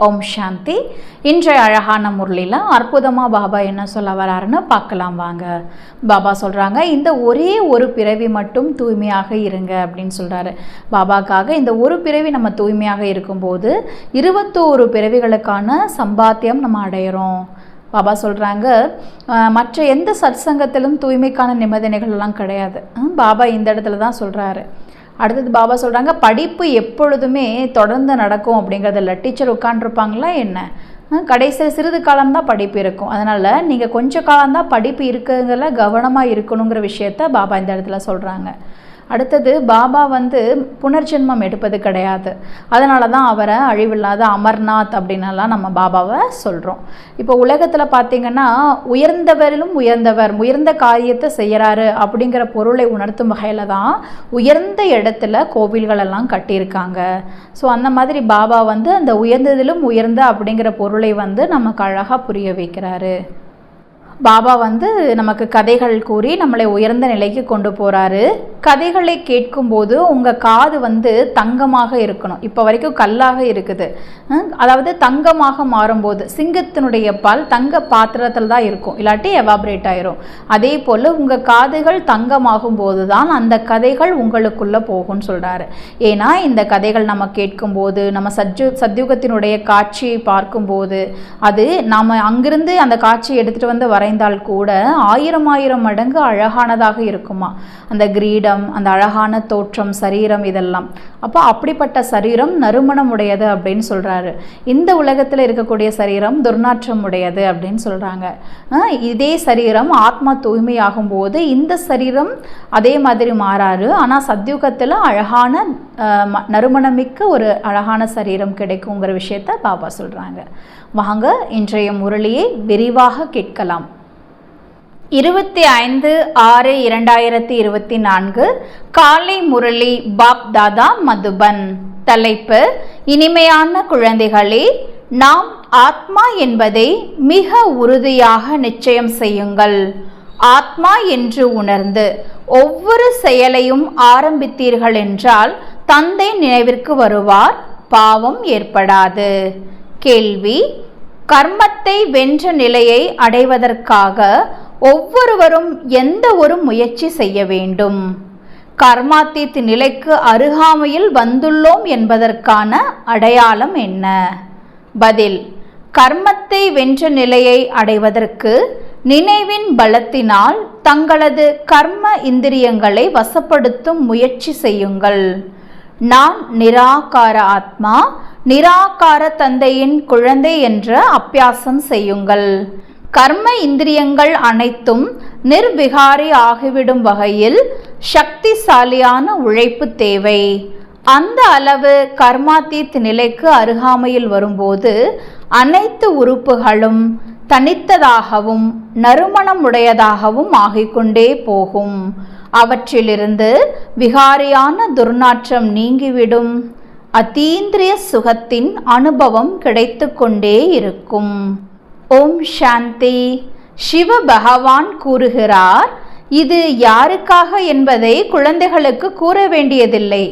ஓம் சாந்தி. இன்றைய அழகான முரளியில் அற்புதமாக பாபா என்ன சொல்ல வராருன்னு பார்க்கலாம் வாங்க. பாபா சொல்கிறாங்க, இந்த ஒரே ஒரு பிறவி மட்டும் தூய்மையாக இருங்க அப்படின்னு சொல்கிறாரு. பாபாக்காக இந்த ஒரு பிறவி நம்ம தூய்மையாக இருக்கும்போது 21 பிறவிகளுக்கான சம்பாத்தியம் நம்ம அடையிறோம். பாபா சொல்கிறாங்க, மற்ற எந்த சத்சங்கத்திலும் தூய்மைக்கான நிபந்தனைகள் எல்லாம் கிடையாது. பாபா இந்த இடத்துல தான் சொல்கிறாரு. அடுத்தது பாபா சொல்கிறாங்க, படிப்பு எப்பொழுதுமே தொடர்ந்து நடக்கும் அப்படிங்கிறதில்ல. டீச்சர் உட்காண்டிருப்பாங்களா என்ன, கடைசியில் சிறிது காலம்தான் படிப்பு இருக்கும். அதனால் நீங்கள் கொஞ்ச காலம்தான் படிப்பு இருக்குங்கிறதுல கவனமாக இருக்கணுங்கிற விஷயத்த பாபா இந்த இடத்துல சொல்கிறாங்க. அடுத்தது பாபா புனர்ஜென்மம் எடுப்பது கிடையாது. அதனால தான் அவரை அழிவில்லாத அமர்நாத் அப்படின்னலாம் நம்ம பாபாவை சொல்கிறோம். இப்போ உலகத்தில் பார்த்திங்கன்னா உயர்ந்தவரிலும் உயர்ந்தவர் உயர்ந்த காரியத்தை செய்கிறாரு அப்படிங்கிற பொருளை உணர்த்தும் வகையில் தான் உயர்ந்த இடத்துல கோவில்களெல்லாம் கட்டியிருக்காங்க. ஸோ அந்த மாதிரி பாபா அந்த உயர்ந்ததிலும் உயர்ந்த அப்படிங்கிற பொருளை நமக்கு அழகாக புரிய வைக்கிறாரு. பாபா நமக்கு கதைகள் கூறி நம்மளை உயர்ந்த நிலைக்கு கொண்டு போகிறாரு. கதைகளை கேட்கும்போது உங்கள் காது தங்கமாக இருக்கணும். இப்போ வரைக்கும் கல்லாக இருக்குது, அதாவது தங்கமாக மாறும்போது சிங்கத்தினுடைய பால் தங்க பாத்திரத்தில் தான் இருக்கும், இல்லாட்டி எவாப்ரேட் ஆயிரும். அதே போல் உங்கள் காதுகள் தங்கமாகும் போது தான் அந்த கதைகள் உங்களுக்குள்ளே போகும்னு சொல்கிறாரு. ஏன்னா இந்த கதைகள் நம்ம கேட்கும்போது, நம்ம சத்யுகத்தினுடைய காட்சியை பார்க்கும்போது, அது நாம் அங்கிருந்து அந்த காட்சியை எடுத்துகிட்டு வரைந்தால் கூட 1000 மடங்கு அழகானதாக இருக்குமா அந்த கிரீடம், அந்த அழகான தோற்றம், சரீரம் இதெல்லாம். அப்போ அப்படிப்பட்ட சரீரம் நறுமணம் உடையது அப்படின்னு சொல்கிறாரு. இந்த உலகத்தில் இருக்கக்கூடிய சரீரம் துர்நாற்றம் உடையது அப்படின்னு சொல்கிறாங்க. இதே சரீரம் ஆத்மா தூய்மையாகும் போது இந்த சரீரம் அதே மாதிரி மாறாரு. ஆனால் சத்யுகத்தில் அழகான நறுமணமிக்க ஒரு அழகான சரீரம் கிடைக்குங்கிற விஷயத்த பாபா சொல்கிறாங்க. வாங்க இன்றைய முரளியை விரிவாக கேட்கலாம். 25/6/2024 காலை முரளி பாப் தாதா மதுபன். தலைப்பு: இனிமையான குழந்தைகளே, நாம் ஆத்மா என்பதை மிக உறுதியாக நிச்சயம் செய்யுங்கள். ஆத்மா என்று உணர்ந்து ஒவ்வொரு செயலையும் ஆரம்பித்தீர்கள் என்றால் தந்தை நினைவிற்கு வருவார், பாவம் ஏற்படாது. கேள்வி: கர்மத்தை வென்ற நிலையை அடைவதற்காக ஒவ்வொருவரும் எந்த ஒரு முயற்சி செய்ய வேண்டும்? கர்மாத்தீத் நிலைக்கு அருகாமையில் வந்துள்ளோம் என்பதற்கான அடையாளம் என்ன? பதில்: கர்மத்தை வென்ற நிலையை அடைவதற்கு நினைவின் பலத்தினால் தங்களது கர்ம இந்திரியங்களை வசப்படுத்தும் முயற்சி செய்யுங்கள். நான் நிராகார ஆத்மா, நிராகார தந்தையின் குழந்தை என்ற அபியாசம் செய்யுங்கள். கர்ம இந்திரியங்கள் அனைத்தும் நிர்விகாரி ஆகிவிடும் வகையில் சக்திசாலியான உழைப்பு தேவை. அந்த அளவு கர்மாத்தீத் நிலைக்கு அருகாமையில் வரும்போது அனைத்து உறுப்புகளும் தனித்ததாகவும் நறுமணம் உடையதாகவும் ஆகிக்கொண்டே போகும். அவற்றிலிருந்து விகாரியான துர்நாற்றம் நீங்கிவிடும். அதீந்திரிய சுகத்தின் அனுபவம் கிடைத்து கொண்டே இருக்கும். ஓம் சாந்தி. சிவ பகவான் கூறுகிறார், இது யாருக்காக என்பதை குழந்தைகளுக்கு கூற வேண்டியதில்லை.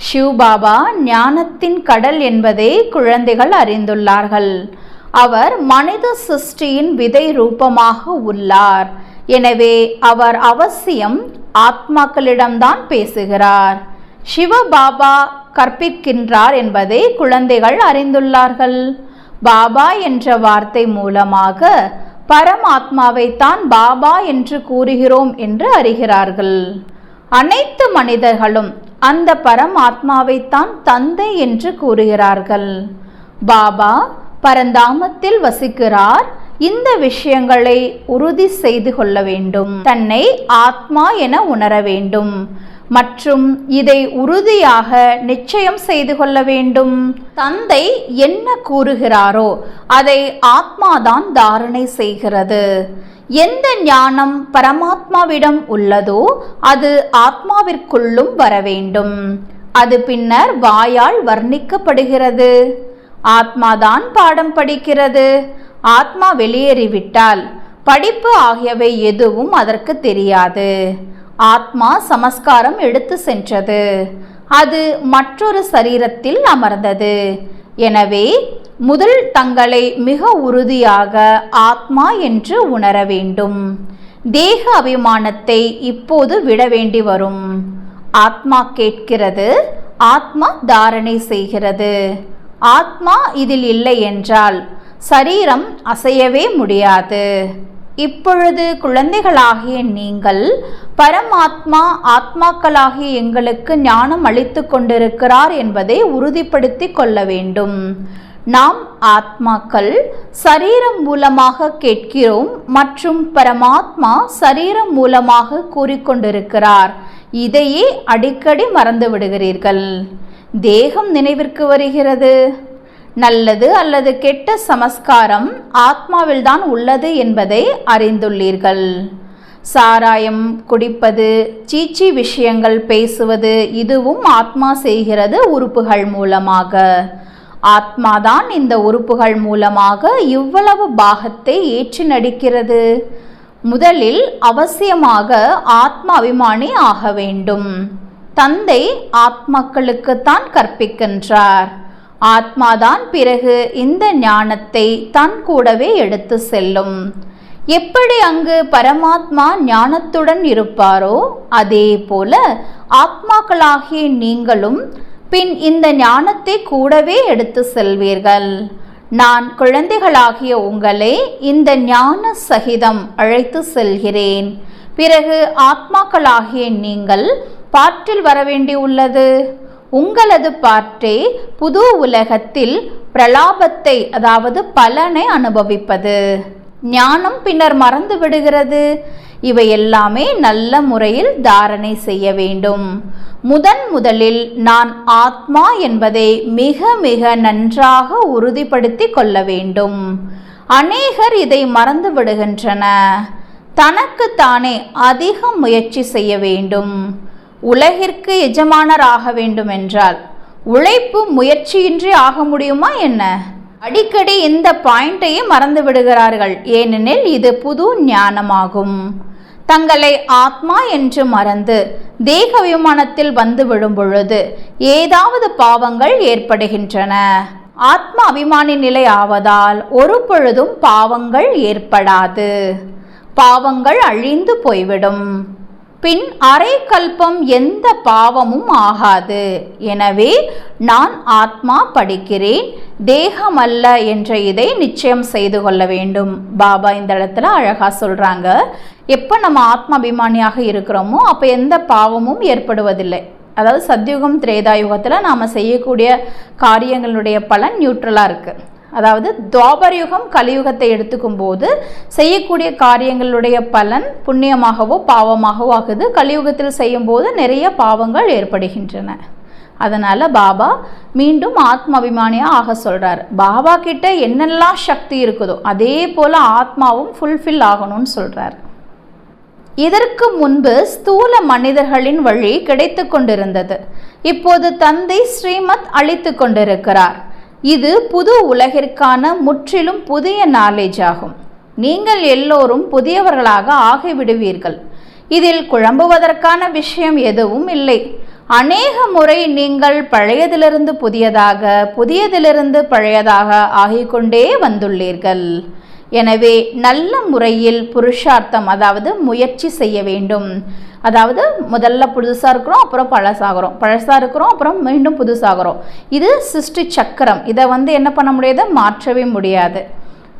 சிவ் பாபா ஞானத்தின் கடல் என்பதை குழந்தைகள் அறிந்துள்ளார்கள். அவர் மனித சிருஷ்டியின் விதை ரூபமாக உள்ளார். எனவே அவர் அவசியம் ஆத்மாக்களிடம்தான் பேசுகிறார். சிவ பாபா கற்பிக்கின்றார் என்பதை குழந்தைகள் அறிந்துள்ளார்கள். பாபா என்ற வார்த்தை மூலமாக பரமாத்மாவைத்தான் பாபா என்று கூறுகிறோம் என்று அறிகிறார்கள். அனைத்து மனிதர்களும் அந்த பரமாத்மாவைத்தான் தந்தை என்று கூறுகிறார்கள். பாபா பரந்தாமத்தில் வசிக்கிறார். இந்த விஷயங்களை உறுதி செய்து கொள்ள வேண்டும். தன்னை ஆத்மா என உணர வேண்டும் மற்றும் இதை உறுதியாக நிச்சயம் செய்து கொள்ள வேண்டும். தந்தை என்ன கூறுகிறாரோ அதை ஆத்மாதான் தாரணை செய்கிறது. எந்த ஞானம் பரமாத்மாவிடம் உள்ளதோ அது ஆத்மாவிற்குள்ளும் வர வேண்டும். அது பின்னர் வாயால் வர்ணிக்கப்படுகிறது. ஆத்மாதான் பாடம் படிக்கிறது. ஆத்மா வெளியேறிவிட்டால் படிப்பு ஆகியவை எதுவும் அதற்கு தெரியாது. ஆத்மா சமஸ்காரம் எடுத்து சென்றது. அது மற்றொரு சரீரத்தில் அமர்ந்தது. எனவே முதல் தங்களை மிக உறுதியாக ஆத்மா என்று உணர வேண்டும். தேக அபிமானத்தை இப்போது விட வேண்டி வரும். ஆத்மா கேட்கிறது, ஆத்மா தாரணை செய்கிறது. ஆத்மா இதில் இல்லை என்றால் சரீரம் அசையவே முடியாது. இப்பொழுது குழந்தைகளாகிய நீங்கள் பரமாத்மா ஆத்மாக்களாகிய எங்களுக்கு ஞானம் அளித்து கொண்டிருக்கிறார் என்பதை உறுதிப்படுத்தி கொள்ள வேண்டும். நாம் ஆத்மாக்கள் சரீரம் மூலமாக கேட்கிறோம் மற்றும் பரமாத்மா சரீரம் மூலமாக கூறிக்கொண்டிருக்கிறார். இதையே அடிக்கடி மறந்து விடுகிறீர்கள். தேகம் நினைவிற்கு வருகிறது. நல்லது அல்லது கெட்ட சமஸ்காரம் ஆத்மாவில்தான் உள்ளது என்பதை அறிந்துள்ளீர்கள். சாராயம் குடிப்பது, சீச்சி விஷயங்கள் பேசுவது, இதுவும் ஆத்மா செய்கிறது உறுப்புகள் மூலமாக. ஆத்மாதான் இந்த உறுப்புகள் மூலமாக இவ்வளவு பாகத்தை ஏற்றி நடிக்கிறது. முதலில் அவசியமாக ஆத்மா அபிமானி ஆக வேண்டும். தந்தை ஆத்மாக்களுக்குத்தான் கற்பிக்கின்றார். ஆத்மாதான் பிறகு இந்த ஞானத்தை தன் கூடவே எடுத்து செல்லும். எப்படி அங்கு பரமாத்மா ஞானத்துடன் இருப்பாரோ அதே போல ஆத்மாக்களாகிய நீங்களும் பின் இந்த ஞானத்தை கூடவே எடுத்து செல்வீர்கள். நான் குழந்தைகளாகிய உங்களை இந்த ஞான சகிதம் அழைத்து செல்கிறேன். பிறகு ஆத்மாக்களாகிய நீங்கள் பாற்றில் வரவேண்டியுள்ளது. உங்களது பாற்றே புது உலகத்தில் பிரலாபத்தை, அதாவது பலனை அனுபவிப்பது. ஞானம் பின்னர் மறந்து விடுகிறது. இவை எல்லாமே நல்ல முறையில் தாரணை செய்ய வேண்டும். முதலில் நான் ஆத்மா என்பதை மிக மிக நன்றாக உறுதிப்படுத்தி கொள்ள வேண்டும். அநேகர் இதை மறந்து விடுகின்றன. தனக்குத்தானே அதிக முயற்சி செய்ய வேண்டும். உலகிற்கு எஜமானர் ஆக வேண்டும் என்றால் உழைப்பு முயற்சியின்றி ஆக முடியுமா என்ன? அடிக்கடி இந்த பாயிண்டையே மறந்து விடுகிறார்கள். ஏனெனில் இது புது ஞானமாகும். தங்களை ஆத்மா என்று மறந்து தேக அபிமானத்தில் வந்து விடும் பொழுது ஏதாவது பாவங்கள் ஏற்படுகின்றன. ஆத்மா அபிமானி நிலை ஆவதால் ஒரு பொழுதும் பாவங்கள் ஏற்படாது. பாவங்கள் அழிந்து போய்விடும். பின் அரை கல்பம் எந்த பாவமும் ஆகாது. எனவே நான் ஆத்மா படிக்கிறேன், தேகம் அல்ல என்ற இதை நிச்சயம் செய்து கொள்ள வேண்டும். பாபா இந்த இடத்துல அழகா சொல்றாங்க, எப்போ நம்ம ஆத்மா அபிமானியாக இருக்கிறோமோ அப்போ எந்த பாவமும் ஏற்படுவதில்லை. அதாவது சத்யுகம் திரேதாயுகத்தில் நாம் செய்யக்கூடிய காரியங்களுடைய பலன் நியூட்ரலாக இருக்குது. அதாவது துவாபர யுகம் கலியுகத்தை எடுத்துக்கும் போது செய்யக்கூடிய காரியங்களுடைய பலன் புண்ணியமாகவோ பாவமாகவோ ஆகுது. கலியுகத்தில் செய்யும்போது நிறைய பாவங்கள் ஏற்படுகின்றன. அதனால் பாபா மீண்டும் ஆத்ம அபிமானியாக ஆக சொல்கிறார். பாபா கிட்ட என்னெல்லாம் சக்தி இருக்குதோ அதே போல் ஆத்மாவும் ஃபுல்ஃபில் ஆகணும்னு சொல்கிறார். இதற்கு முன்பு ஸ்தூல மனிதர்களின் வழி கிடைத்து கொண்டிருந்தது. இப்போது தந்தை ஸ்ரீமத் அளித்து கொண்டிருக்கிறார். இது புது உலகிற்கான முற்றிலும் புதிய நாலேஜ் ஆகும். நீங்கள் எல்லோரும் புதியவர்களாக ஆகிவிடுவீர்கள். இதில் குழம்புவதற்கான விஷயம் எதுவும் இல்லை. அநேக முறை நீங்கள் பழையதிலிருந்து புதியதாக, புதியதிலிருந்து பழையதாக ஆகிக்கொண்டே வந்துள்ளீர்கள். எனவே நல்ல முறையில் புருஷார்த்தம், அதாவது முயற்சி செய்ய வேண்டும். அதாவது முதல்ல புதுசாக இருக்கிறோம், அப்புறம் பழசாகிறோம், பழசாக இருக்கிறோம், அப்புறம் மீண்டும் புதுசாகிறோம். இது சிருஷ்டி சக்கரம். இதை என்ன பண்ண முடியாது, மாற்றவே முடியாது.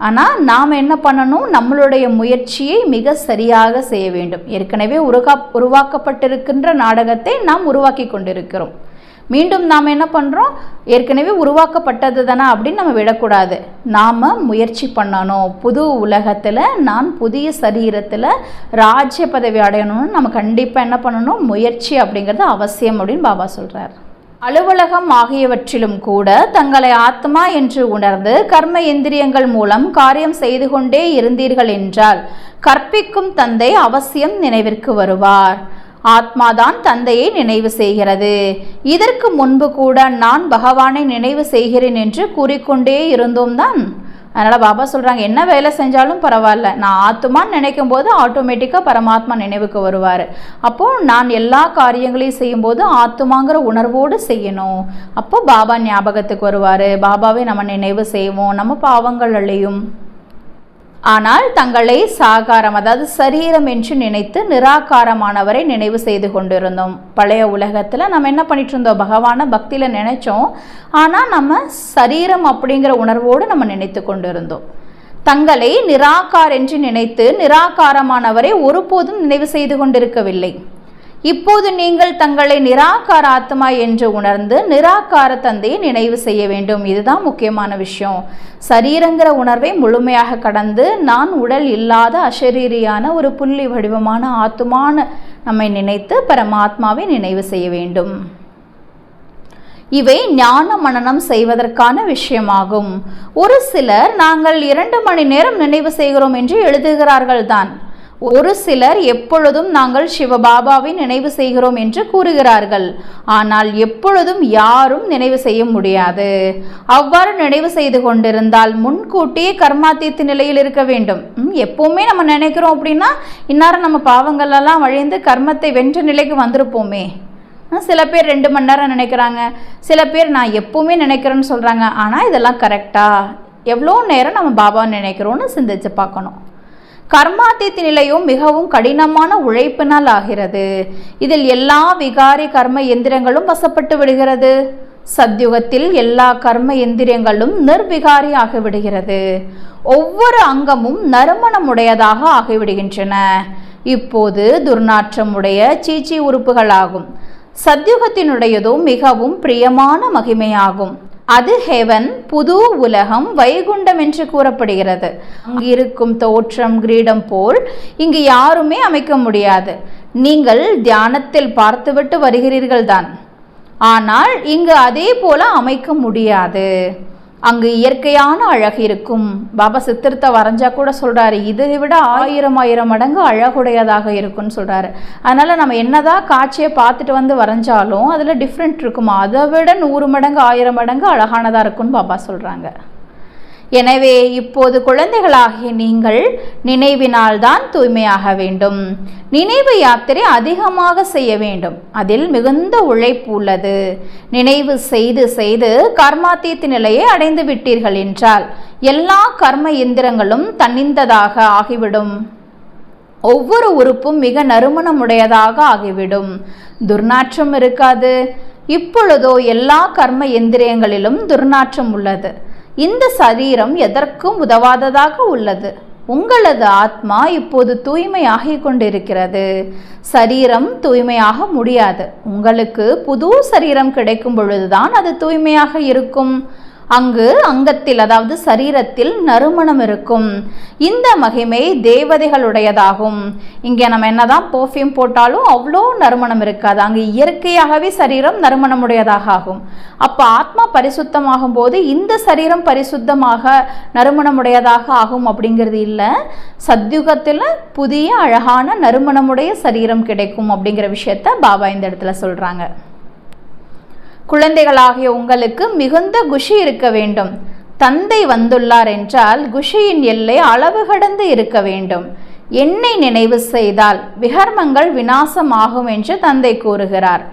ஆனால் நாம் என்ன பண்ணணும், நம்மளுடைய முயற்சியை மிக சரியாக செய்ய வேண்டும். ஏற்கனவே உருவாக்கப்பட்டிருக்கின்ற நாடகத்தை நாம் உருவாக்கி கொண்டிருக்கிறோம். மீண்டும் நாம் என்ன பண்ணுறோம், ஏற்கனவே உருவாக்கப்பட்டது தானே அப்படின்னு நம்ம விடக்கூடாது. நாம் முயற்சி பண்ணணும். புது உலகத்தில் நான் புதிய சரீரத்தில் ராஜ்ய பதவி அடையணும்னு நம்ம கண்டிப்பாக என்ன பண்ணணும், முயற்சி அப்படிங்கிறது அவசியம் அப்படின்னு பாபா சொல்கிறார். அலுவலகம் ஆகியவற்றிலும் கூட தங்களை ஆத்மா என்று உணர்ந்து கர்ம இந்திரியங்கள் மூலம் காரியம் செய்து கொண்டே இருந்தீர்கள் என்றால் கற்பிக்கும் தந்தை அவசியம் நினைவிற்கு வருவார். ஆத்மாதான் தந்தையை நினைவு செய்கிறது. இதற்கு முன்பு கூட நான் பகவானை நினைவு செய்கிறேன் என்று கூறிக்கொண்டே இருந்தோம் தான். அதனால் பாபா சொல்கிறாங்க, என்ன வேலை செஞ்சாலும் பரவாயில்ல, நான் ஆத்மான்னு நினைக்கும் போது ஆட்டோமேட்டிக்காக பரமாத்மா நினைவுக்கு வருவார். அப்போது நான் எல்லா காரியங்களையும் செய்யும்போது ஆத்மாங்கிற உணர்வோடு செய்யணும். அப்போ பாபா ஞாபகத்துக்கு வருவார். பாபாவை நம்ம நினைவு செய்வோம், நம்ம பாவங்கள் அழியும். ஆனால் தங்களை சாகாரம், அதாவது சரீரம் என்று நினைத்து நிராகாரமானவரை நினைவு செய்து கொண்டிருந்தோம். பழைய உலகத்தில் நம்ம என்ன பண்ணிட்டு இருந்தோம், பகவானை பக்தியில் நினைச்சோம், ஆனால் நம்ம சரீரம் அப்படிங்கிற உணர்வோடு நம்ம நினைத்து கொண்டிருந்தோம். தங்களை நிராகார் என்று நினைத்து நிராகாரமானவரை ஒருபோதும் நினைவு செய்து கொண்டிருக்கவில்லை. இப்போது நீங்கள் தங்களை நிராகார ஆத்மா என்று உணர்ந்து நிராகார தந்தையை நினைவு செய்ய வேண்டும். இதுதான் முக்கியமான விஷயம். சரீரங்கிற உணர்வை முழுமையாக கடந்து நான் உடல் இல்லாத அசரீரியான ஒரு புள்ளி வடிவமான ஆத்மான நம்மை நினைத்து பரமாத்மாவை நினைவு செய்ய வேண்டும். இவை ஞான மனனம் செய்வதற்கான விஷயமாகும். ஒரு சிலர் நாங்கள் 2 மணி நேரம் நினைவு செய்கிறோம் என்று எழுதுகிறார்கள் தான். ஒரு சிலர் எப்பொழுதும் நாங்கள் சிவபாபாவை நினைவு செய்கிறோம் என்று கூறுகிறார்கள். ஆனால் எப்பொழுதும் யாரும் நினைவு செய்ய முடியாது. அவ்வாறு நினைவு செய்து கொண்டிருந்தால் முன்கூட்டியே கர்மாத்தீத்த நிலையில் இருக்க வேண்டும். எப்பவுமே நம்ம நினைக்கிறோம் அப்படின்னா இந்நேரம் நம்ம பாவங்களெல்லாம் வழிந்து கர்மத்தை வென்ற நிலைக்கு வந்திருப்போமே. சில பேர் 2 மணி நேரம் நினைக்கிறாங்க, சில பேர் நான் எப்பவுமே நினைக்கிறேன்னு சொல்கிறாங்க. ஆனால் இதெல்லாம் கரெக்டா? எவ்வளோ நேரம் நம்ம பாபா நினைக்கிறோன்னு சிந்திச்சு பார்க்கணும். கர்மாத்தீத்த நிலையும் மிகவும் கடினமான உழைப்பினால் ஆகிறது. இதில் எல்லா விகாரி கர்ம எந்திரங்களும் வசப்பட்டு விடுகிறது. சத்யுகத்தில் எல்லா கர்ம எந்திரங்களும் நிர்விகாரி ஆகிவிடுகிறது. ஒவ்வொரு அங்கமும் நறுமணமுடையதாக ஆகிவிடுகின்றன. இப்போது துர்நாற்றமுடைய சீச்சி உறுப்புகளாகும். சத்யுகத்தினுடையதும் மிகவும் பிரியமான மகிமையாகும். அது ஹெவன், புது உலகம், வைகுண்டம் என்று கூறப்படுகிறது. அங்கு இருக்கும் தோற்றம் கிரீடம் போல் இங்கு யாருமே அமைக்க முடியாது. நீங்கள் தியானத்தில் பார்த்துவிட்டு வருகிறீர்கள் தான், ஆனால் இங்கு அதே போல அமைக்க முடியாது. அங்கு இயற்கையான அழகு இருக்கும். பாபா சித்திரத்தை வரைஞ்சா கூட சொல்கிறாரு, இதை விட 1000 மடங்கு அழகுடையதாக இருக்குன்னு சொல்கிறாரு. அதனால் நம்ம என்னதான் காட்சியை பார்த்துட்டு வந்து வரைஞ்சாலும் அதில் டிஃப்ரெண்ட் இருக்குமா, அதை விட 100 மடங்கு 1000 மடங்கு அழகானதாக இருக்குன்னு பாபா சொல்கிறாங்க. எனவே இப்போது குழந்தைகளாகிய நீங்கள் நினைவினால் தான் தூய்மையாக வேண்டும். நினைவு யாத்திரை அதிகமாக செய்ய வேண்டும். அதில் மிகுந்த உழைப்பு உள்ளது. நினைவு செய்து செய்து கர்மாத்தீத்த நிலையை அடைந்து விட்டீர்கள் என்றால் எல்லா கர்ம எந்திரங்களும் தன்னிந்ததாக ஆகிவிடும். ஒவ்வொரு உறுப்பும் மிக நறுமணமுடையதாக ஆகிவிடும். துர்நாற்றம் இருக்காது. இப்பொழுதோ எல்லா கர்ம எந்திரியங்களிலும் துர்நாற்றம் உள்ளது. இந்த சரீரம் எதற்கும் உதவாததாக உள்ளது. உங்களது ஆத்மா இப்போது தூய்மையாகிக் கொண்டிருக்கிறது. சரீரம் தூய்மையாக முடியாது. உங்களுக்கு புது சரீரம் கிடைக்கும் பொழுதுதான் அது தூய்மையாக இருக்கும். அங்கு அங்கத்தில், அதாவது சரீரத்தில் நறுமணம் இருக்கும். இந்த மகிமை தேவதைகளுடையதாகும். இங்கே நம்ம என்னதான் பர்ஃப்யூம் போட்டாலும் அவ்வளோ நறுமணம் இருக்காது. அங்கு இயற்கையாகவே சரீரம் நறுமணமுடையதாக ஆகும். அப்போ ஆத்மா பரிசுத்தமாகும் போது இந்த சரீரம் பரிசுத்தமாக நறுமணமுடையதாக ஆகும் அப்படிங்கிறது இல்லை. சத்யுகத்தில் புதிய அழகான நறுமணமுடைய சரீரம் கிடைக்கும் அப்படிங்கிற விஷயத்த பாபா இந்த இடத்துல சொல்கிறாங்க. குழந்தைகளாகிய உங்களுக்கு மிகுந்த குஷி இருக்க வேண்டும். தந்தை வந்துள்ளார் என்றால் குஷியின் எல்லை அளவு கடந்து இருக்க வேண்டும். என்னை நினைவு செய்தால் விகர்மங்கள் விநாசமாகும் என்று தந்தை கூறுகிறார்.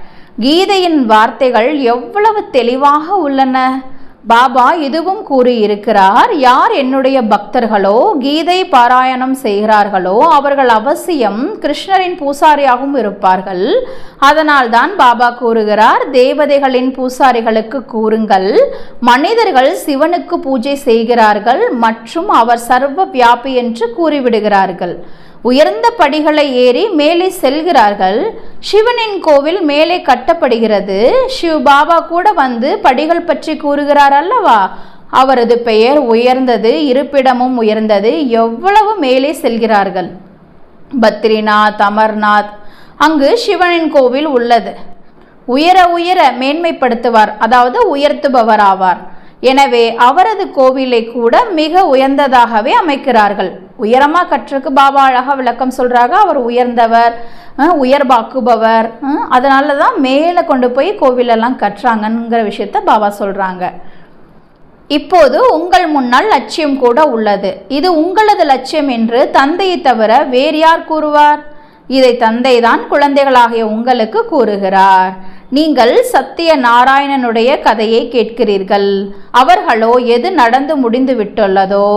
கீதையின் வார்த்தைகள் எவ்வளவு தெளிவாக உள்ளன. பாபா இதுவும் கூறியிருக்கிறார், யார் என்னுடைய பக்தர்களோ கீதை பாராயணம் செய்கிறார்களோ அவர்கள் அவசியம் கிருஷ்ணரின் பூசாரியாகவும் இருப்பார்கள். அதனால் தான் பாபா கூறுகிறார், தேவதைகளின் பூசாரிகளுக்கு கூறுங்கள், மனிதர்கள் சிவனுக்கு பூஜை செய்கிறார்கள் மற்றும் அவர் சர்வ வியாபி என்று கூறிவிடுகிறார்கள். உயர்ந்த படிகளை ஏறி மேலே செல்கிறார்கள். சிவனின் கோவில் மேலே கட்டப்படுகிறது. சிவ் பாபா கூட வந்து படிகள் பற்றி கூறுகிறார் அல்லவா. அவரது பெயர் உயர்ந்தது, இருப்பிடமும் உயர்ந்தது. எவ்வளவு மேலே செல்கிறார்கள். பத்ரிநாத், அமர்நாத், அங்கு சிவனின் கோவில் உள்ளது. உயர உயர மேன்மைப்படுத்துவார், அதாவது உயர்த்துபவர் ஆவார். எனவே அவரது கோவிலை கூட மிக உயர்ந்ததாகவே அமைக்கிறார்கள். உயரமாக கற்றுக்கு பாபா அழகாக விளக்கம் சொல்கிறாங்க. அவர் உயர்ந்தவர், உயர்வாக்குபவர். அதனால தான் மேலே கொண்டு போய் கோவிலெல்லாம் கட்டுறாங்கங்கிற விஷயத்த பாபா சொல்கிறாங்க. இப்போது உங்கள் முன்னால் லட்சியம் கூட உள்ளது. இது உங்களது லட்சியம் என்று தந்தையை தவிர வேறு யார் கூறுவார்? இதை தந்தைதான் குழந்தைகளாகிய உங்களுக்கு கூறுகிறார். நீங்கள் சத்திய நாராயணனுடைய கதையை கேட்கிறீர்கள். அவர்களோ எது நடந்து முடிந்து விட்டுள்ளதோ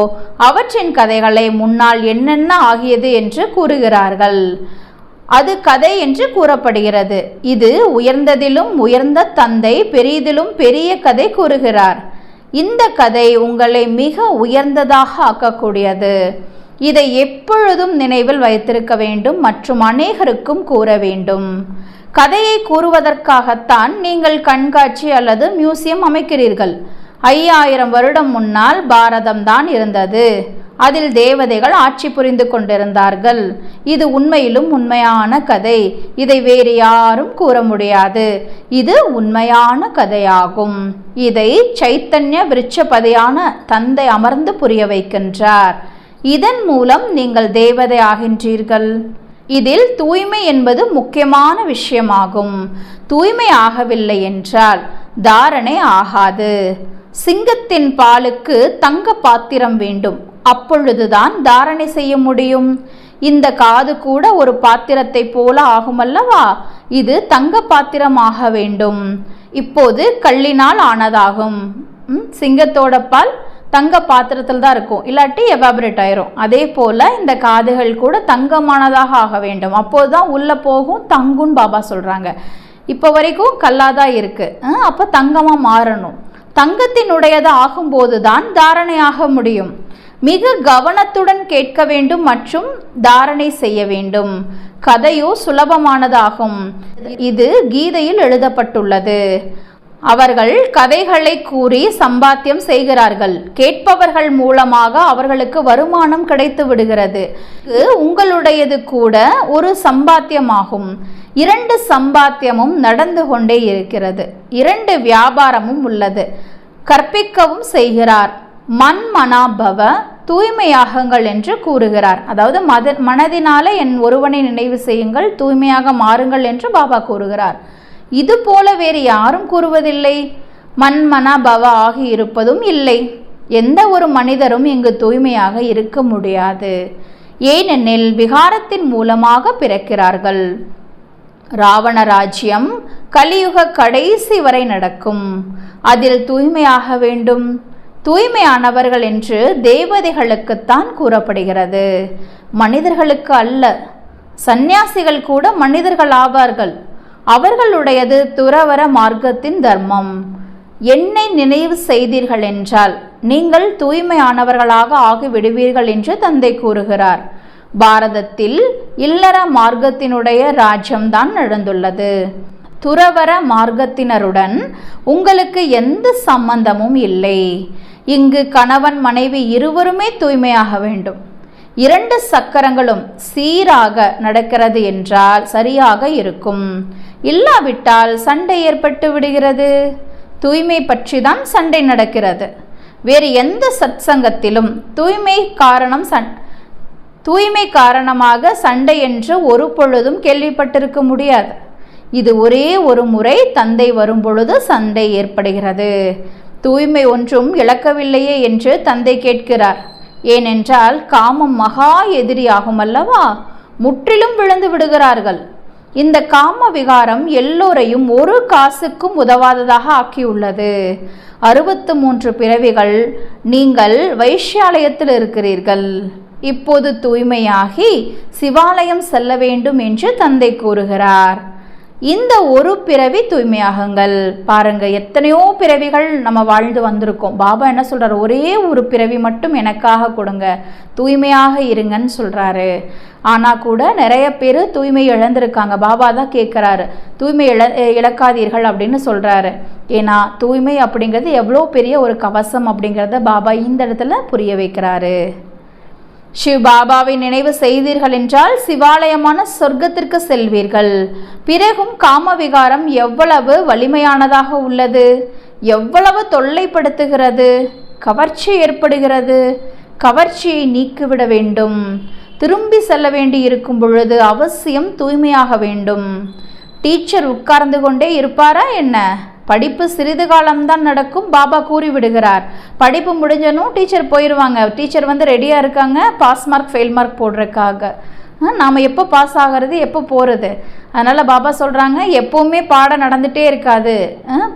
அவற்றின் கதைகளை முன்னால் என்னென்ன ஆகியது என்று கூறுகிறார்கள். அது கதை என்று கூறப்படுகிறது. இது உயர்ந்ததிலும் உயர்ந்த தந்தை பெரியதிலும் பெரிய கதை கூறுகிறார். இந்த கதை உங்களை மிக உயர்ந்ததாக ஆக்கக்கூடியது. இதை எப்பொழுதும் நினைவில் வைத்திருக்க வேண்டும் மற்றும் அநேகருக்கும் கூற வேண்டும். கதையை கூறுவதற்காகத்தான் நீங்கள் கண்காட்சி அல்லது மியூசியம் அமைக்கிறீர்கள். 5000 வருடம் முன்னால் பாரதம் தான் இருந்தது. அதில் தேவதைகள் ஆட்சி புரிந்து கொண்டிருந்தார்கள். இது உண்மையிலும் உண்மையான கதை. இதை வேறு யாரும் கூற முடியாது. இது உண்மையான கதையாகும். இதை சைத்தன்ய விருட்சபதியான தந்தை அமர்ந்து புரிய வைக்கின்றார். இதன் மூலம் நீங்கள் தேவதை ஆகின்றீர்கள். இதில் தூய்மை என்பது முக்கியமான விஷயமாகும். தூய்மை ஆகவில்லை என்றால் தாரணை ஆகாது. சிங்கத்தின் பாலுக்கு தங்க பாத்திரம் வேண்டும். அப்பொழுதுதான் தாரணை செய்ய முடியும். இந்த காது கூட ஒரு பாத்திரத்தை போல ஆகுமல்லவா? இது தங்க பாத்திரமாக வேண்டும். இப்போது கல்லினால் ஆனதாகும். சிங்கத்தோட பால் தங்க பாத்திரத்தில் தான் இருக்கும், இல்லாட்டி எவாபரேட் ஆயிரும். அதே போல இந்த காதுகள் கூட தங்கமானதாக ஆக வேண்டும். அப்போதுதான் உள்ள போகும் தங்குன்னு பாபா சொல்றாங்க. இப்போ வரைக்கும் கல்லாதான் இருக்கு, அப்போ தங்கமா மாறணும். தங்கத்தினுடையது ஆகும்போது தான் தாரணையாக முடியும். மிக கவனத்துடன் கேட்க வேண்டும் மற்றும் தாரணை செய்ய வேண்டும். கதையோ சுலபமானதாகும். இது கீதையில் எழுதப்பட்டுள்ளது. அவர்கள் கதைகளை கூறி சம்பாத்தியம் செய்கிறார்கள். கேட்பவர்கள் மூலமாக அவர்களுக்கு வருமானம் கிடைத்து விடுகிறது. உங்களுடையது கூட ஒரு சம்பாத்தியமாகும். 2 சம்பாத்தியமும் நடந்து கொண்டே இருக்கிறது. 2 வியாபாரமும் உள்ளது. கற்பிக்கவும் செய்கிறார். மன்மனாபவ, தூய்மையாகுங்கள் என்று கூறுகிறார். அதாவது மனதினால என் ஒருவனை நினைவு செய்யுங்கள், தூய்மையாக மாறுங்கள் என்று பாபா கூறுகிறார். இது போல வேறு யாரும் கூறுவதில்லை. மன்மனாபவ ஆகி இருப்பதும் இல்லை. எந்த ஒரு மனிதரும் இங்கு தூய்மையாக இருக்க முடியாது. ஏனெனில் விகாரத்தின் மூலமாக பிறக்கிறார்கள். ராவண ராஜ்யம் கலியுக கடைசி வரை நடக்கும். அதில் தூய்மையாக வேண்டும். தூய்மையானவர்கள் என்று தேவதைகளுக்குத்தான் கூறப்படுகிறது, மனிதர்களுக்கு அல்ல. சந்நியாசிகள் கூட மனிதர்கள் ஆவார்கள். அவர்களுடையது துறவற மார்க்கத்தின் தர்மம். என்னை நினைவு செய்தீர்கள் என்றால் நீங்கள் தூய்மையானவர்களாக ஆகிவிடுவீர்கள் என்று தந்தை கூறுகிறார். பாரதத்தில் இல்லற மார்க்கத்தினுடைய ராஜ்யம்தான் நடந்துள்ளது. துறவற மார்க்கத்தினருடன் உங்களுக்கு எந்த சம்பந்தமும் இல்லை. இங்கு கணவன் மனைவி இருவருமே தூய்மையாக வேண்டும். 2 சக்கரங்களும் சீராக நடக்கிறது என்றால் சரியாக இருக்கும். இல்லாவிட்டால் சண்டை ஏற்பட்டு விடுகிறது. தூய்மை பற்றி தான் சண்டை நடக்கிறது. வேறு எந்த சத்சங்கத்திலும் தூய்மை காரணமாக சண்டை என்று ஒரு பொழுதும் கேள்விப்பட்டிருக்க முடியாது. இது ஒரே ஒரு முறை தந்தை வரும் பொழுது சண்டை ஏற்படுகிறது. தூய்மை ஒன்றும் இழக்கவில்லையே என்று தந்தை கேட்கிறார். ஏனென்றால் காமம் மகா எதிரியாகும் அல்லவா? முற்றிலும் விழுந்து விடுகிறார்கள். இந்த காம விகாரம் எல்லோரையும் ஒரு காசுக்கும் உதவாததாக ஆக்கியுள்ளது. 63 பிறவிகள் நீங்கள் வைஷ்யாலயத்தில் இருக்கிறீர்கள். இப்போது தூய்மையாகி சிவாலயம் செல்ல வேண்டும் என்று தந்தை கூறுகிறார். இந்த ஒரு பிறவி தூய்மையாகுங்கள். பாருங்க, எத்தனையோ பிறவிகள் நம்ம வாழ்ந்து வந்திருக்கோம். பாபா என்ன சொல்றாரு? ஒரே ஒரு பிறவி மட்டும் எனக்காக கொடுங்க, தூய்மையாக இருங்கன்னு சொல்றாரு. ஆனா கூட நிறைய பேர் தூய்மை இழந்திருக்காங்க. பாபா தான் கேட்கிறாரு, தூய்மை இழக்காதீர்கள் அப்படின்னு சொல்றாரு. ஏன்னா தூய்மை அப்படிங்கிறது எவ்வளோ பெரிய ஒரு கவசம் அப்படிங்கிறத பாபா இந்த இடத்துல புரிய வைக்கிறாரு. சிவ பாபாவை நினைவு செய்தீர்கள் என்றால் சிவாலயமான சொர்க்கத்திற்கு செல்வீர்கள். பிறகும் காம விகாரம் எவ்வளவு வலிமையானதாக உள்ளது, எவ்வளவு தொல்லைப்படுத்துகிறது, கவர்ச்சி ஏற்படுகிறது. கவர்ச்சியை நீக்கிவிட வேண்டும். திரும்பி செல்ல வேண்டி இருக்கும் பொழுது அவசியம் தூய்மையாக வேண்டும். டீச்சர் உட்கார்ந்து கொண்டே இருப்பாரா என்ன? படிப்பு சிறிது காலம்தான் நடக்கும் பாபா கூறிவிடுகிறார். படிப்பு முடிஞ்சனும் டீச்சர் போயிடுவாங்க. டீச்சர் வந்து ரெடியாக இருக்காங்க பாஸ் மார்க் ஃபெயில் மார்க் போடுறதுக்காக. நாம் எப்போ பாஸ் ஆகிறது, எப்போ போகிறது? அதனால் பாபா சொல்கிறாங்க, எப்போவுமே பாடம் நடந்துகிட்டே இருக்காது,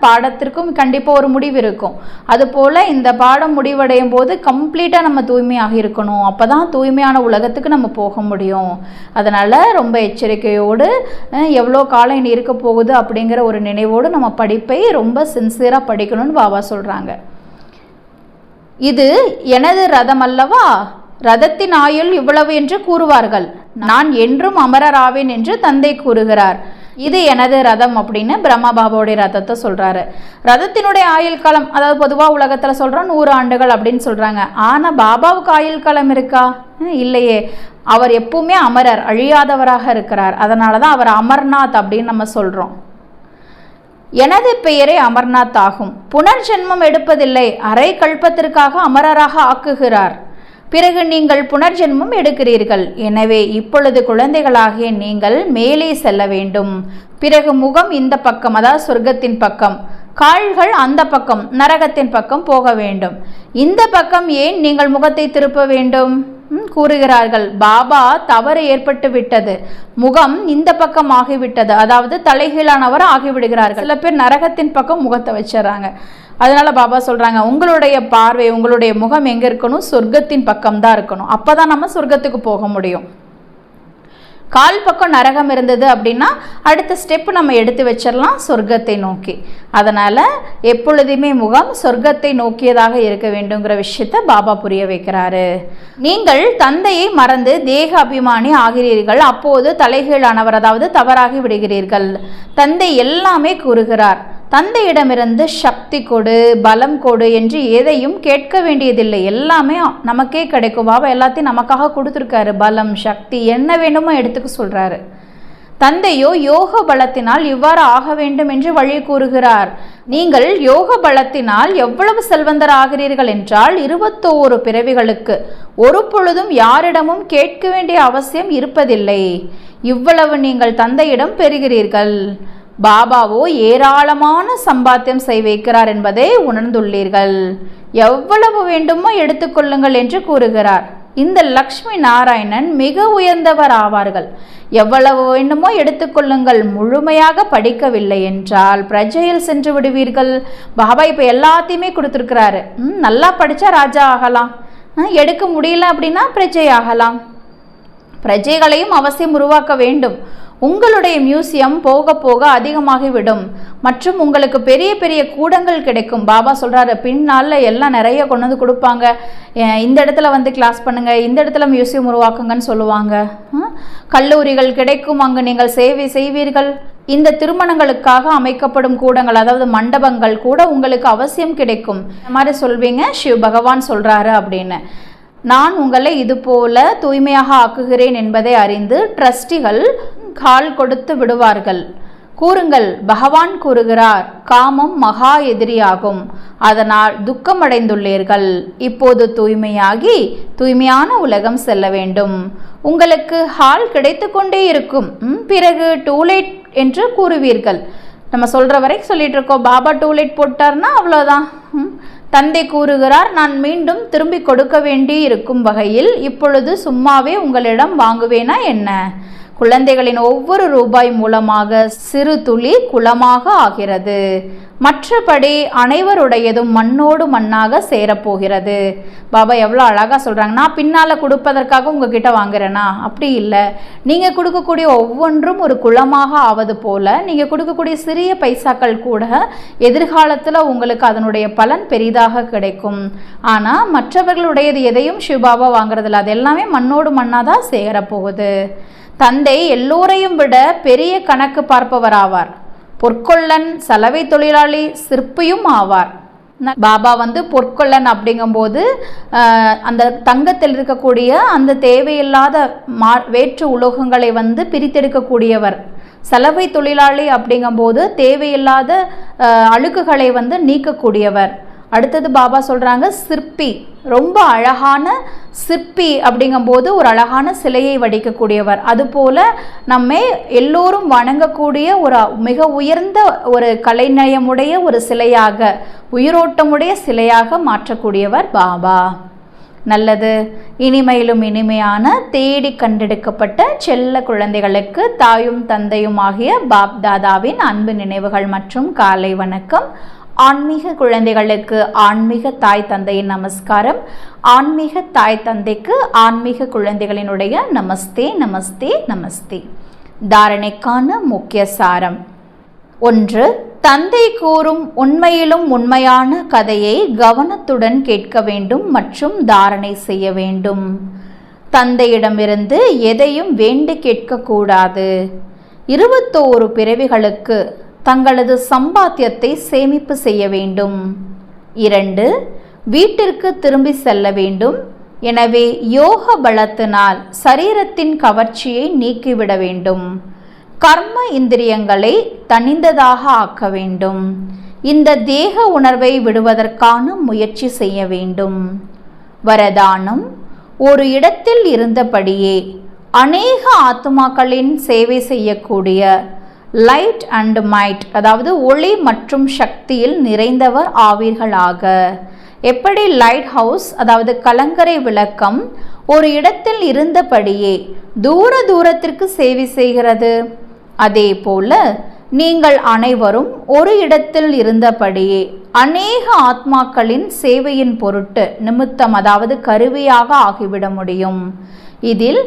பாடத்திற்கும் கண்டிப்பாக ஒரு முடிவு இருக்கும். அதுபோல் இந்த பாடம் முடிவடையும் போது கம்ப்ளீட்டாக நம்ம தூய்மையாக இருக்கணும். அப்போ தான் தூய்மையான உலகத்துக்கு நம்ம போக முடியும். அதனால் ரொம்ப எச்சரிக்கையோடு எவ்வளோ காலம் இனி இருக்க போகுது அப்படிங்கிற ஒரு நினைவோடு நம்ம படிப்பை ரொம்ப சின்சியராக படிக்கணும்னு பாபா சொல்கிறாங்க. இது எனது ரதம் அல்லவா, ரதத்தின் ஆயுள் இவ்வளவு என்று கூறுவார்கள். நான் என்றும் அமரராவேன் என்று தந்தை கூறுகிறார். இது எனது ரதம் அப்படின்னு பிரம்மா பாபாவுடைய ரதத்தை சொல்கிறாரு. ரதத்தினுடைய ஆயுள் காலம், அதாவது பொதுவாக உலகத்தில் சொல்கிறோம் 100 ஆண்டுகள் அப்படின்னு சொல்கிறாங்க. ஆனால் பாபாவுக்கு ஆயுள் காலம் இருக்கா? இல்லையே. அவர் எப்பவுமே அமரர், அழியாதவராக இருக்கிறார். அதனால தான் அவர் அமர்நாத் அப்படின்னு நம்ம சொல்கிறோம். எனது பெயரே அமர்நாத் ஆகும். புனர்ஜென்மம் எடுப்பதில்லை, அரை கல்பத்திற்காக அமரராக ஆக்குகிறார். பிறகு நீங்கள் புனர்ஜென்மம் எடுக்கிறீர்கள். எனவே இப்பொழுது குழந்தைகளாகிய நீங்கள் மேலே செல்ல வேண்டும். பிறகு முகம் இந்த பக்கம், அதாவது சொர்க்கத்தின் பக்கம், கால்கள் அந்த பக்கம், நரகத்தின் பக்கம் போக வேண்டும். இந்த பக்கம் ஏன் நீங்கள் முகத்தை திருப்ப வேண்டும் கூறுகிறார்கள். பாபா தவறு ஏற்பட்டு விட்டது, முகம் இந்த பக்கம் ஆகிவிட்டது, அதாவது தலைகீழானவர் ஆகிவிடுகிறார்கள். சில பேர் நரகத்தின் பக்கம் முகத்தை வச்சிடறாங்க. அதனால பாபா சொல்றாங்க, உங்களுடைய பார்வை, உங்களுடைய முகம் எங்க இருக்கணும்? சொர்க்கத்தின் பக்கம் தான் இருக்கணும். அப்பதான் நம்ம சொர்க்கத்துக்கு போக முடியும். கால் பக்கம் நரகம் இருந்தது அப்படின்னா அடுத்த ஸ்டெப் நம்ம எடுத்து வச்சிடலாம் சொர்க்கத்தை நோக்கி. அதனால் எப்பொழுதுமே முகம் சொர்க்கத்தை நோக்கியதாக இருக்க வேண்டுங்கிற விஷயத்தை பாபா புரிய வைக்கிறாரு. நீங்கள் தந்தையை மறந்து தேக அபிமானி ஆகிறீர்கள், அப்போது தலைகீழானவர், அதாவது தவறாகி விடுகிறீர்கள். தந்தை எல்லாமே கூறுகிறார். தந்தையிடமிருந்து சக்தி கொடு, பலம் கொடு என்று எதையும் கேட்க வேண்டியதில்லை, எல்லாமே நமக்கே கிடைக்கும். பாபா எல்லாத்தையும் நமக்காக கொடுத்துருக்காரு. பலம், சக்தி, என்ன வேண்டுமோ எடுத்துக்க சொல்றாரு. தந்தையோ யோக பலத்தினால் இவ்வாறு ஆக வேண்டும் என்று வழி கூறுகிறார். நீங்கள் யோக பலத்தினால் எவ்வளவு செல்வந்தர் ஆகிறீர்கள் என்றால் 21 பிறவிகளுக்கு ஒரு பொழுதும் யாரிடமும் கேட்க வேண்டிய அவசியம் இருப்பதில்லை. இவ்வளவு நீங்கள் தந்தையிடம் பெறுகிறீர்கள். பாபாவோ ஏராளமான சம்பாத்தியம் செய்ய வைக்கிறார் என்பதை உணர்ந்துள்ளீர்கள். எவ்வளவு வேண்டுமோ எடுத்துக்கொள்ளுங்கள் என்று கூறுகிறார். இந்த லக்ஷ்மி நாராயணன் மிக உயர்ந்தவர் ஆவார்கள். எவ்வளவு வேண்டுமோ எடுத்துக்கொள்ளுங்கள். முழுமையாக படிக்கவில்லை என்றால் பிரஜையில் சென்று விடுவீர்கள். பாபா இப்போ எல்லாத்தையுமே கொடுத்துருக்கிறாரு. நல்லா படித்தா ராஜா ஆகலாம், எடுக்க முடியல அப்படின்னா பிரஜை ஆகலாம். பிரஜைகளையும் அவசியம் உருவாக்க வேண்டும். உங்களுடைய மியூசியம் போக போக அதிகமாகிவிடும் மற்றும் உங்களுக்கு பெரிய பெரிய கூடங்கள் கிடைக்கும். பாபா சொல்கிறாரு, பின்னால் எல்லாம் நிறைய கொண்டு வந்து கொடுப்பாங்க. இந்த இடத்துல வந்து கிளாஸ் பண்ணுங்கள், இந்த இடத்துல மியூசியம் உருவாக்குங்கன்னு சொல்லுவாங்க. கல்லூரிகள் கிடைக்கும், அங்கு நீங்கள் சேவை செய்வீர்கள். இந்த திருமணங்களுக்காக அமைக்கப்படும் கூடங்கள், அதாவது மண்டபங்கள் கூட உங்களுக்கு அவசியம் கிடைக்கும். இந்த மாதிரி சொல்வீங்க, சிவ பகவான் சொல்கிறாரு அப்படின்னு. நான் உங்களை இதுபோல தூய்மையாக ஆக்குகிறேன் என்பதை அறிந்து ட்ரஸ்டிகள் கால் கொடுத்து விடுவார்கள். கூறுங்கள், பகவான் கூறுகிறார், காமம் மகா எதிரியாகும், அதனால் துக்கமடைந்துள்ளீர்கள். இப்போது தூய்மையாகி தூய்மையான உலகம் செல்ல வேண்டும். உங்களுக்கு ஹால் கிடைத்து கொண்டே இருக்கும். பிறகு டூலைட் என்று கூறுவீர்கள். நம்ம சொல்கிற வரைக்கும் சொல்லிட்டு இருக்கோம். பாபா டூலைட் போட்டார்னா அவ்வளோதான். தந்தை கூறுகிறார், நான் மீண்டும் திரும்பி கொடுக்க வேண்டி இருக்கும் வகையில் இப்பொழுது சும்மாவே உங்களிடம் வாங்குவேனா என்ன? குழந்தைகளின் ஒவ்வொரு ரூபாய் மூலமாக சிறு துளி குளமாக ஆகிறது. மற்றபடி அனைவருடையதும் மண்ணோடு மண்ணாக சேரப்போகிறது. பாபா எவ்வளோ அழகாக சொல்கிறாங்க. நான் பின்னால் கொடுப்பதற்காக உங்ககிட்ட வாங்குறேனா? அப்படி இல்லை. நீங்கள் கொடுக்கக்கூடிய ஒவ்வொன்றும் ஒரு குளமாக ஆவது போல நீங்கள் கொடுக்கக்கூடிய சிறிய பைசாக்கள் கூட எதிர்காலத்தில் உங்களுக்கு அதனுடைய பலன் பெரிதாக கிடைக்கும். ஆனால் மற்றவர்களுடையது எதையும் சிவபாபா வாங்குறதில்ல, அது எல்லாமே மண்ணோடு மண்ணாக தான் சேரப்போகுது. தந்தை எல்லோரையும் விட பெரிய கணக்கு பார்ப்பவர் ஆவார். பொற்கொள்ளன், சலவை தொழிலாளி, சிற்பியும் ஆவார். பாபா வந்து பொற்கொள்ளன் அப்படிங்கும்போது அந்த தங்கத்தில் இருக்கக்கூடிய அந்த தேவையில்லாத வேற்று உலோகங்களை வந்து பிரித்தெடுக்கக்கூடியவர். சலவை தொழிலாளி அப்படிங்கும்போது தேவையில்லாத அழுக்குகளை வந்து நீக்கக்கூடியவர். அடுத்தது பாபா சொல்கிறாங்க சிற்பி, ரொம்ப அழகான சிற்பி அப்படிங்கும்போது ஒரு அழகான சிலையை வடிக்கக்கூடியவர். அதுபோல் நம்ம எல்லோரும் வணங்கக்கூடிய ஒரு மிக உயர்ந்த ஒரு கலைநயமுடைய ஒரு சிலையாக, உயிரோட்டமுடைய சிலையாக மாற்றக்கூடியவர் பாபா. நல்லது. இனிமையிலும் இனிமையான தேடி கண்டெடுக்கப்பட்ட செல்ல குழந்தைகளுக்கு தாயும் தந்தையும் ஆகிய பாப் தாதாவின் அன்பு நினைவுகள் மற்றும் காலை வணக்கம். ஆன்மீக குழந்தைகளுக்கு ஆன்மீக தாய் தந்தையின் நமஸ்காரம். ஆன்மீக தாய் தந்தைக்கு ஆன்மீக குழந்தைகளினுடைய நமஸ்தே நமஸ்தே நமஸ்தே. தாரணைக்கான முக்கிய சாரம். 1. தந்தை கூறும் உண்மையிலும் உண்மையான கதையை கவனத்துடன் கேட்க வேண்டும் மற்றும் தாரணை செய்ய வேண்டும். தந்தையிடமிருந்து எதையும் வேண்டி கேட்கக்கூடாது. 21 பிறவிகளுக்கு தங்களது சம்பாத்தியத்தை சேமிப்பு செய்ய வேண்டும். 2. வீட்டிற்கு திரும்பி செல்ல வேண்டும். எனவே யோக பலத்தினால் சரீரத்தின் கவர்ச்சியை நீக்கிவிட வேண்டும். கர்ம இந்திரியங்களை தனிந்ததாக ஆக்க வேண்டும். இந்த தேக உணர்வை விடுவதற்கான முயற்சி செய்ய வேண்டும். வரதானம். ஒரு இடத்தில் இருந்தபடியே அநேக ஆத்மாக்களின் சேவை செய்யக்கூடிய லைட் அண்ட் மைட், அதாவது ஒளி மற்றும் சக்தியில் நிறைந்தவர் ஆவீர்களாக. எப்படி லைட் ஹவுஸ், அதாவது கலங்கரை விளக்கம், ஒரு இடத்தில் இருந்தபடியே தூரத்திற்கு சேவை செய்கிறது, அதே போல நீங்கள் அனைவரும் ஒரு இடத்தில் இருந்தபடியே அநேக ஆத்மாக்களின் சேவையின் பொருட்டு நிமித்தம், அதாவது கருவியாக ஆகிவிட முடியும். இதில்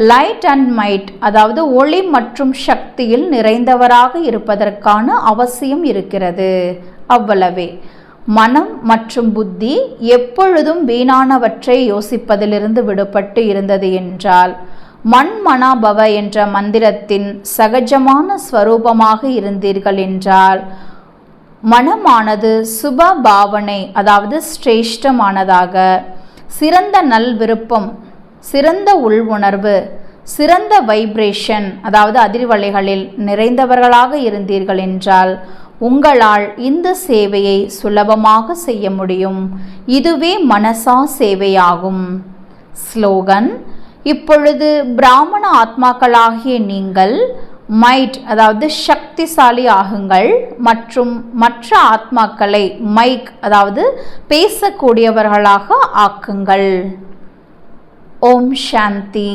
லைட் அண்ட் மைட், அதாவது ஒளி மற்றும் சக்தியில் நிறைந்தவராக இருப்பதற்கான அவசியம் இருக்கிறது. அவ்வளவே. மனம் மற்றும் புத்தி எப்பொழுதும் வீணானவற்றை யோசிப்பதிலிருந்து விடுபட்டு இருந்தது என்றால், மன்மனாபவ என்ற மந்திரத்தின் சகஜமான ஸ்வரூபமாக இருந்தீர்கள் என்றால், மனமானது சுப பாவனை, அதாவது சிரேஷ்டமானதாக, சிறந்த நல் விருப்பம், சிறந்த உள் உணர்வு, சிறந்த வைப்ரேஷன், அதாவது அதிர்வலைகளில் நிறைந்தவர்களாக இருந்தீர்கள் என்றால் உங்களால் இந்த சேவையை சுலபமாக செய்ய முடியும். இதுவே மனசா சேவையாகும். ஸ்லோகன். இப்பொழுது பிராமண ஆத்மாக்களாகிய நீங்கள் மைட், அதாவது சக்திசாலி ஆகுங்கள் மற்றும் மற்ற ஆத்மாக்களை மைக், அதாவது பேசக்கூடியவர்களாக ஆக்குங்கள். ஓம் சாந்தி.